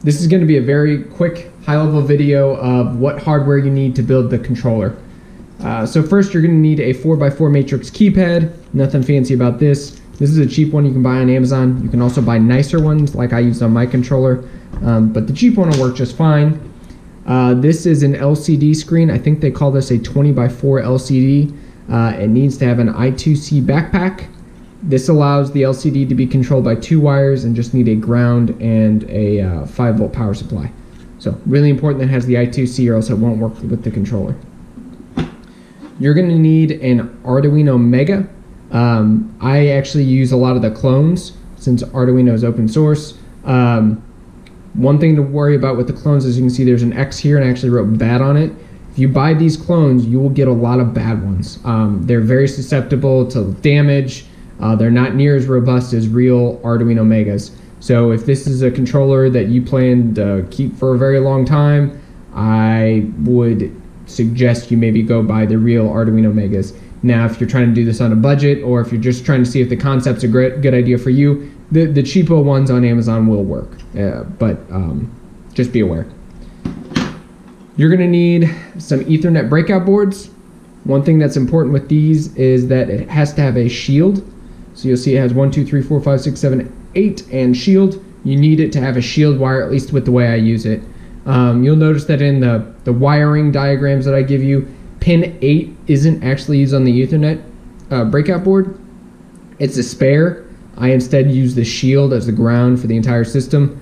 this is going to be a very quick, high-level video of what hardware you need to build the controller. So first, you're going to need a 4x4 matrix keypad. Nothing fancy about this. This is a cheap one you can buy on Amazon. You can also buy nicer ones like I used on my controller, but the cheap one will work just fine. This is an LCD screen. I think they call this a 20x4 LCD. It needs to have an I2C backpack. This allows the LCD to be controlled by 2 wires and just need a ground and a 5-volt power supply. So really important that it has the I2C or else it won't work with the controller. You're going to need an Arduino Mega. I actually use a lot of the clones since Arduino is open source. One thing to worry about with the clones is you can see there's an X here and I actually wrote bad on it. If you buy these clones, you will get a lot of bad ones. They're very susceptible to damage. They're not near as robust as real Arduino Megas. So if this is a controller that you plan to keep for a very long time, I would suggest you maybe go buy the real Arduino Megas. Now, if you're trying to do this on a budget, or if you're just trying to see if the concept's a good idea for you, the cheapo ones on Amazon will work. But just be aware. You're going to need some Ethernet breakout boards. One thing that's important with these is that it has to have a shield. So you'll see it has 1, 2, 3, 4, 5, 6, 7, 8, and shield. You need it to have a shield wire, at least with the way I use it. You'll notice that in the wiring diagrams that I give you, pin 8 isn't actually used on the Ethernet breakout board. It's a spare. I instead use the shield as the ground for the entire system.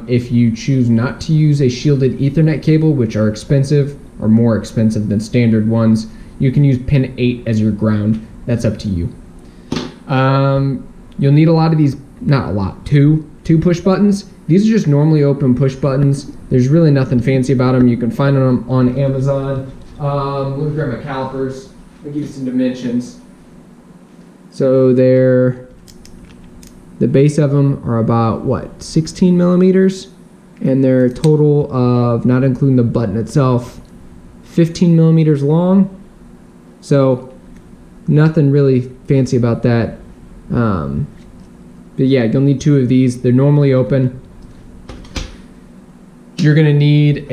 If you choose not to use a shielded Ethernet cable, which are expensive or more expensive than standard ones, you can use pin 8 as your ground. That's up to you. You'll need a lot of these, not a lot, two push buttons. These are just normally open push buttons. There's really nothing fancy about them. You can find them on Amazon. Let me grab my calipers. I'll give you some dimensions. So the base of them are about, what, 16 millimeters? And they're a total of, not including the button itself, 15 millimeters long. So nothing really fancy about that. But yeah, you'll need 2 of these. They're normally open. You're going to need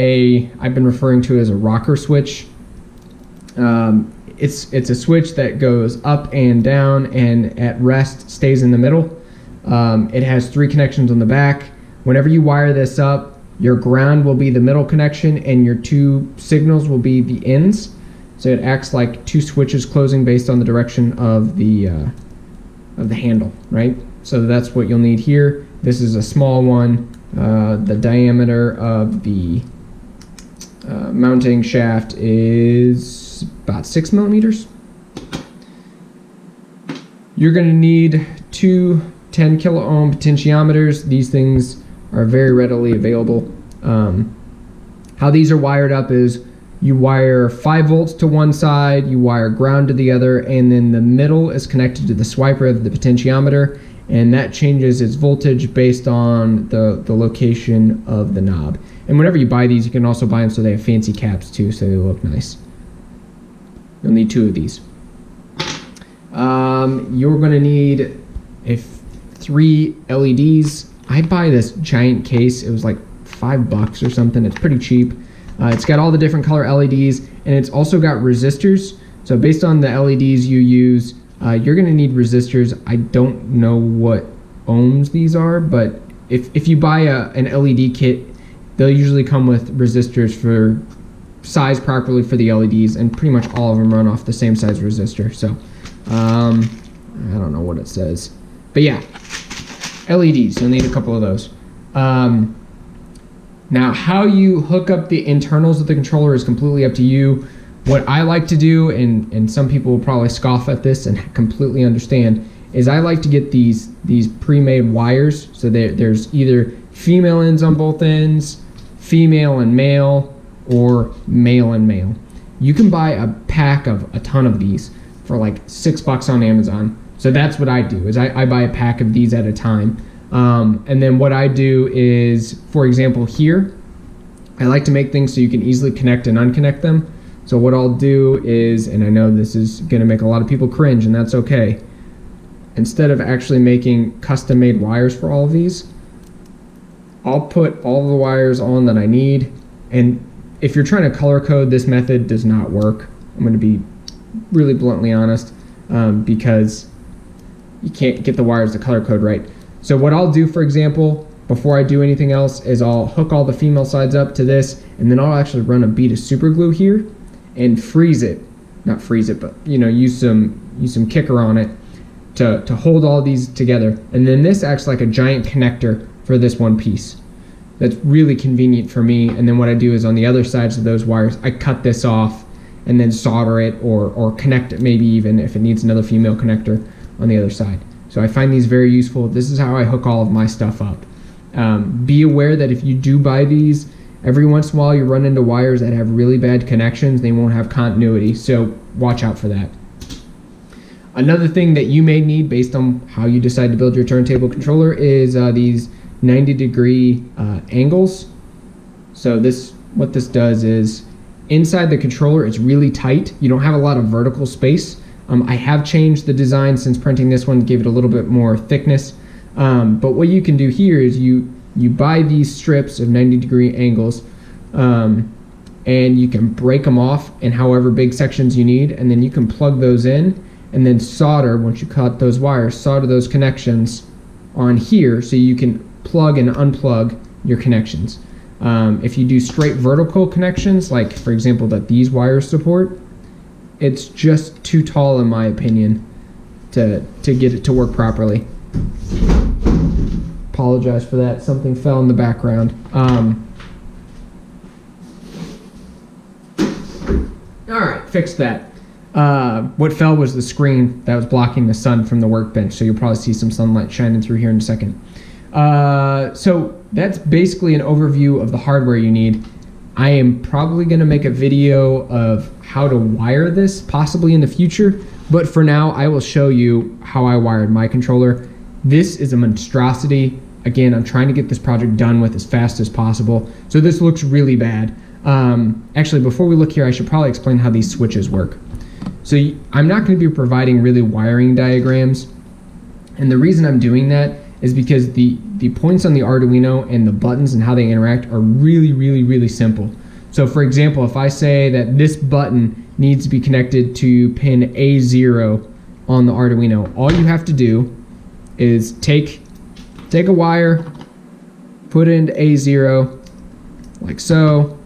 I've been referring to it as a rocker switch. It's a switch that goes up and down and at rest stays in the middle. It has 3 connections on the back. Whenever you wire this up, your ground will be the middle connection and your 2 signals will be the ends. So it acts like 2 switches closing based on the direction of the handle, right? So that's what you'll need here. This is a small one. The diameter of the mounting shaft is about 6 millimeters. You're going to need 2 10 kilo ohm potentiometers. These things are very readily available. How these are wired up is you wire 5 volts to one side, you wire ground to the other, and then the middle is connected to the swiper of the potentiometer, and that changes its voltage based on the location of the knob. And whenever you buy these, you can also buy them so they have fancy caps too, so they look nice. You'll need 2 of these. You're going to need 3 LEDs. I buy this giant case. It was like $5 or something. It's pretty cheap. It's got all the different color LEDs, and it's also got resistors. So based on the LEDs you use, you're going to need resistors. I don't know what ohms these are, but if you buy an LED kit, they'll usually come with resistors for size properly for the LEDs, and pretty much all of them run off the same size resistor. So I don't know what it says, but yeah, LEDs, you'll need a couple of those. Now, how you hook up the internals of the controller is completely up to you. What I like to do, and some people will probably scoff at this and completely understand, is I like to get these pre-made wires. So there's either female ends on both ends, female and male, or male and male. You can buy a pack of a ton of these for like $6 on Amazon. So that's what I do, is I buy a pack of these at a time. And then what I do is, for example, here, I like to make things so you can easily connect and unconnect them. So what I'll do is, and I know this is going to make a lot of people cringe, and that's okay. Instead of actually making custom-made wires for all of these, I'll put all the wires on that I need, and if you're trying to color code, this method does not work. I'm going to be really bluntly honest, because you can't get the wires to color code right. So what I'll do, for example, before I do anything else, is I'll hook all the female sides up to this, and then I'll actually run a bead of super glue here and freeze it. Not freeze it, but use some kicker on it to hold all these together. And then this acts like a giant connector for this one piece. That's really convenient for me. And then what I do is on the other sides of those wires, I cut this off and then solder it or connect it, maybe even if it needs another female connector on the other side. So I find these very useful. This is how I hook all of my stuff up. Be aware that if you do buy these, every once in a while you run into wires that have really bad connections. They won't have continuity, so watch out for that. Another thing that you may need based on how you decide to build your turntable controller is these 90-degree angles. So what this does is, inside the controller it's really tight. You don't have a lot of vertical space. I have changed the design since printing this one, gave it a little bit more thickness. But what you can do here is you buy these strips of 90-degree angles, and you can break them off in however big sections you need, and then you can plug those in and then solder, once you cut those wires, solder those connections on here so you can plug and unplug your connections. If you do straight vertical connections, like for example that these wires support, it's just too tall in my opinion to get it to work properly. Apologize for that, something fell in the background. Alright, fixed that. What fell was the screen that was blocking the sun from the workbench, so you'll probably see some sunlight shining through here in a second. So that's basically an overview of the hardware you need. I am probably going to make a video of how to wire this, possibly in the future, but for now I will show you how I wired my controller. This is a monstrosity. Again, I'm trying to get this project done with as fast as possible, so this looks really bad. Actually, before we look here, I should probably explain how these switches work. So I'm not going to be providing really wiring diagrams, and the reason I'm doing that is because the points on the Arduino and the buttons and how they interact are really simple. So for example, if I say that this button needs to be connected to pin A0 on the Arduino, all you have to do is take a wire, put it into A0 like so,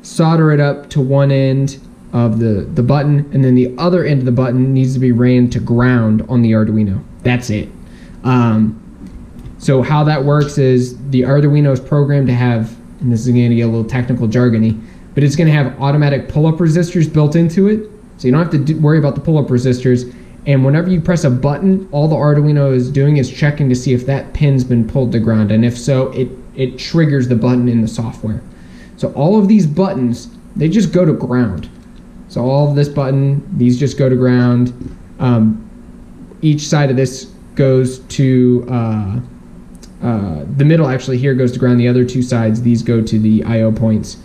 solder it up to one end of the button, and then the other end of the button needs to be ran to ground on the Arduino. That's it. So how that works is the Arduino is programmed to have, and this is going to get a little technical jargony, but it's going to have automatic pull-up resistors built into it, so you don't have to worry about the pull-up resistors. And whenever you press a button, all the Arduino is doing is checking to see if that pin's been pulled to ground, and if so, it triggers the button in the software. So all of these buttons, they just go to ground. So all of this button, these just go to ground. Each side of this goes to, the middle actually here goes to ground, the other two sides, these go to the I/O points.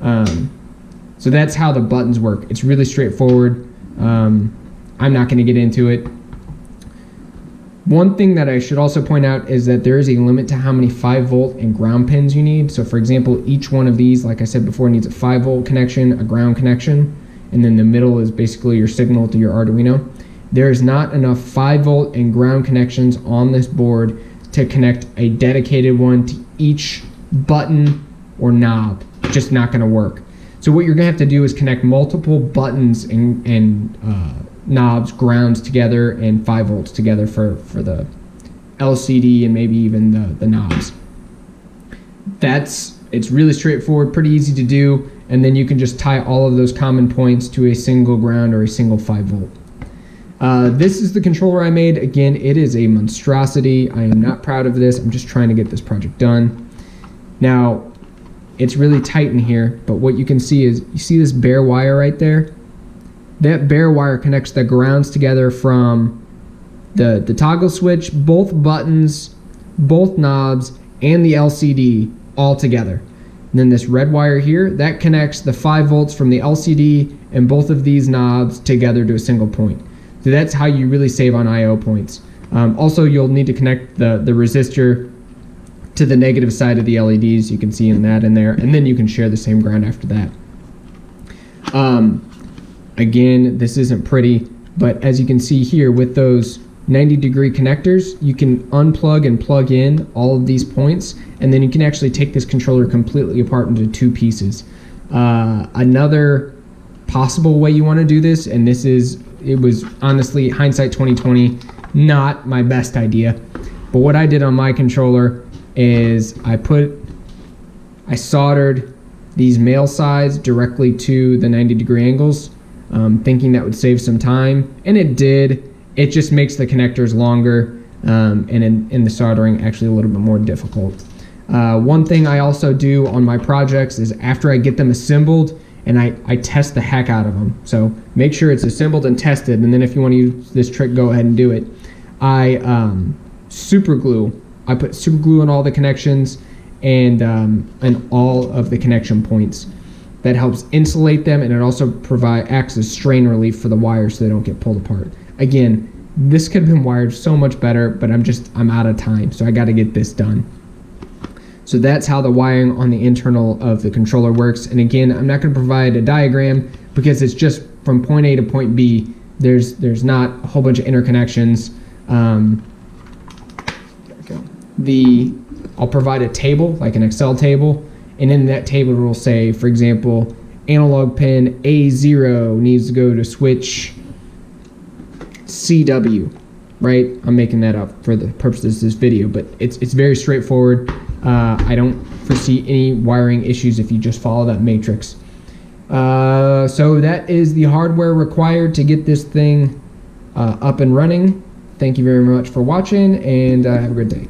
So that's how the buttons work. It's really straightforward. I'm not going to get into it. One thing that I should also point out is that there is a limit to how many 5-volt and ground pins you need. So for example, each one of these, like I said before, needs a 5-volt connection, a ground connection, and then the middle is basically your signal to your Arduino. There is not enough 5-volt and ground connections on this board to connect a dedicated one to each button or knob. It's just not going to work. So what you're going to have to do is connect multiple buttons and knobs, grounds together, and 5 volts together for the LCD and maybe even the knobs. It's really straightforward, pretty easy to do, and then you can just tie all of those common points to a single ground or a single 5 volt. This is the controller I made. Again, it is a monstrosity. I am not proud of this. I'm just trying to get this project done. Now, it's really tight in here, but what you can see is, you see this bare wire right there? That bare wire connects the grounds together from the toggle switch, both buttons, both knobs, and the LCD all together. And then this red wire here, that connects the 5 volts from the LCD and both of these knobs together to a single point. So that's how you really save on I/O points. Also, you'll need to connect the resistor to the negative side of the LEDs. You can see that in there, and then you can share the same ground after that. Again, this isn't pretty, but as you can see here with those 90-degree connectors, you can unplug and plug in all of these points, and then you can actually take this controller completely apart into two pieces. Another possible way you want to do this, and it was honestly hindsight 2020, not my best idea, but what I did on my controller is I soldered these male sides directly to the 90-degree angles, thinking that would save some time, and it did. It just makes the connectors longer, and in the soldering actually a little bit more difficult. One thing I also do on my projects is after I get them assembled, and I test the heck out of them. So make sure it's assembled and tested, and then if you want to use this trick, go ahead and do it. I super glue. I put super glue on all the connections and all of the connection points. That helps insulate them, and it also acts as strain relief for the wires so they don't get pulled apart. Again, this could have been wired so much better, but I'm out of time, so I got to get this done. So that's how the wiring on the internal of the controller works. And again, I'm not going to provide a diagram because it's just from point A to point B. There's not a whole bunch of interconnections. There we go. I'll provide a table, like an Excel table, and in that table it will say, for example, analog pin A0 needs to go to switch CW, right? I'm making that up for the purposes of this video, but it's very straightforward. I don't foresee any wiring issues if you just follow that matrix. So that is the hardware required to get this thing up and running. Thank you very much for watching, and have a good day.